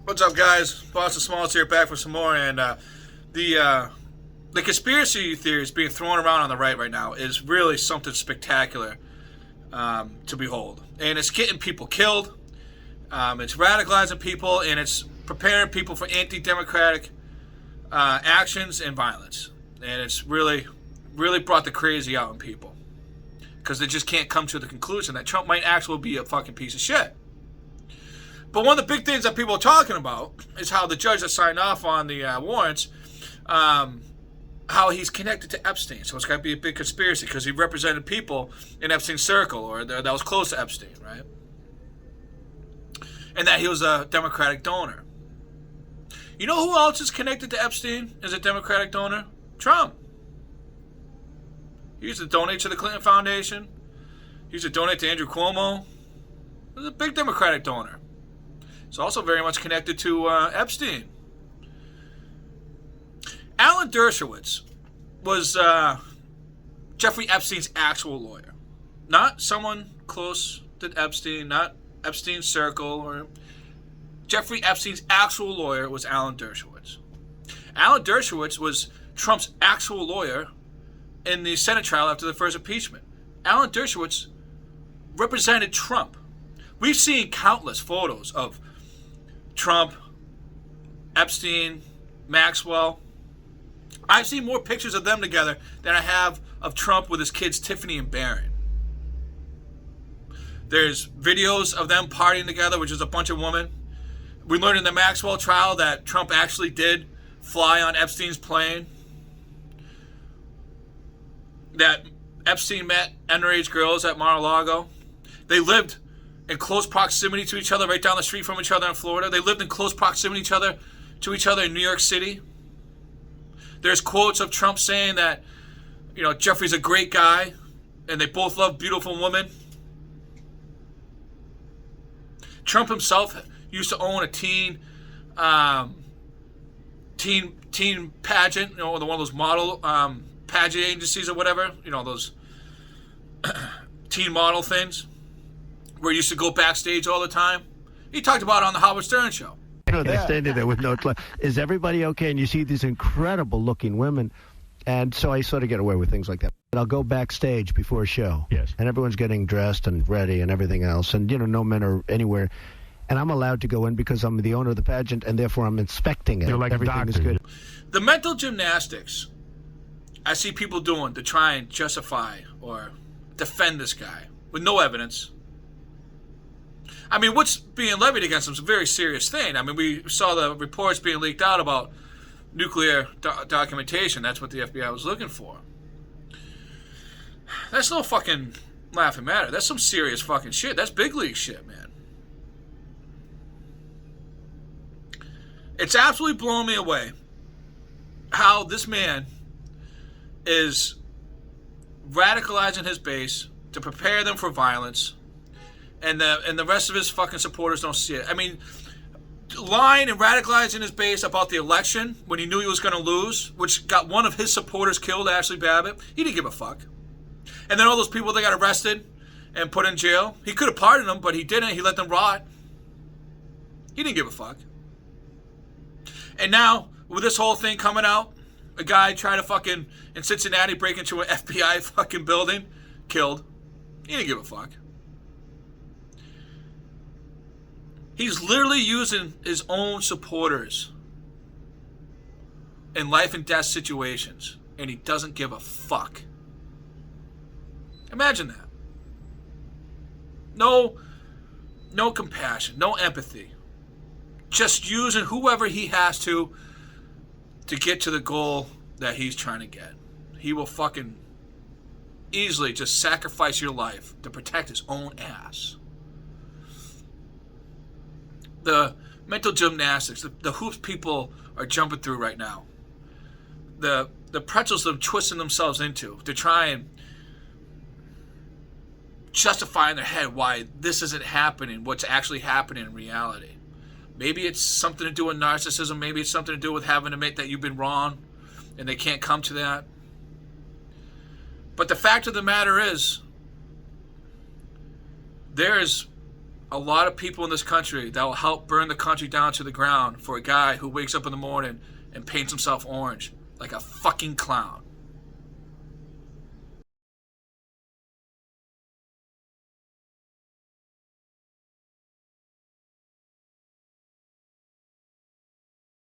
What's up, guys? Boston Smalls here, back for some more. And the conspiracy theories being thrown around on the right now is really something spectacular to behold. And it's getting people killed. It's radicalizing people, and it's preparing people for anti-democratic actions and violence. And it's really brought the crazy out in people because they just can't come to the conclusion that Trump might actually be a fucking piece of shit. But one of the big things that people are talking about is how the judge that signed off on the warrants, how he's connected to Epstein. So it's got to be a big conspiracy because he represented people in Epstein's circle or that was close to Epstein, right? And that he was a Democratic donor. You know who else is connected to Epstein as a Democratic donor? Trump. He used to donate to the Clinton Foundation. He used to donate to Andrew Cuomo. He was a big Democratic donor. He's also very much connected to Epstein. Alan Dershowitz was Jeffrey Epstein's actual lawyer. Not someone close to Epstein, not Epstein's circle. Or Jeffrey Epstein's actual lawyer was Alan Dershowitz. Alan Dershowitz was Trump's actual lawyer in the Senate trial after the first impeachment. Alan Dershowitz represented Trump. We've seen countless photos of Trump, Epstein, Maxwell. I've seen more pictures of them together than I have of Trump with his kids Tiffany and Barron. There's videos of them partying together, which is a bunch of women. We learned in the Maxwell trial that Trump actually did fly on Epstein's plane. That Epstein met underage girls at Mar-a-Lago. They lived in close proximity to each other, right down the street from each other in Florida. They lived in close proximity to each other in New York City. There's quotes of Trump saying that, Jeffrey's a great guy, and they both love beautiful women. Trump himself used to own a teen pageant, one of those model pageant agencies or whatever, those teen model things, where he used to go backstage all the time. He talked about it on the Howard Stern show. They're standing there with no clue. Is everybody okay? And you see these incredible looking women. And so I sort of get away with things like that. But I'll go backstage before a show. Yes. And everyone's getting dressed and ready and everything else. And, no men are anywhere. And I'm allowed to go in because I'm the owner of the pageant, and therefore I'm inspecting it. You're like everything is good. The mental gymnastics I see people doing to try and justify or defend this guy with no evidence. I mean, what's being levied against him is a very serious thing. I mean, we saw the reports being leaked out about nuclear documentation. That's what the FBI was looking for. That's no fucking laughing matter. That's some serious fucking shit. That's big league shit, man. It's absolutely blowing me away how this man is radicalizing his base to prepare them for violence, and the rest of his fucking supporters don't see it. I mean, lying and radicalizing his base about the election when he knew he was going to lose, which got one of his supporters killed, Ashley Babbitt. He didn't give a fuck. And then all those people that got arrested and put in jail, he could have pardoned them, but he didn't. He let them rot. He didn't give a fuck. And now, with this whole thing coming out, a guy tried to fucking, in Cincinnati, break into an FBI fucking building, killed. He didn't give a fuck. He's literally using his own supporters in life and death situations, and he doesn't give a fuck. Imagine that. No compassion, no empathy. Just using whoever he has to get to the goal that he's trying to get. He will fucking easily just sacrifice your life to protect his own ass. The mental gymnastics, the hoops people are jumping through right now. The pretzels they're twisting themselves into to try and justify in their head why this isn't happening, what's actually happening in reality. Maybe it's something to do with narcissism. Maybe it's something to do with having to admit that you've been wrong and they can't come to that. But the fact of the matter is, there is a lot of people in this country that will help burn the country down to the ground for a guy who wakes up in the morning and paints himself orange like a fucking clown.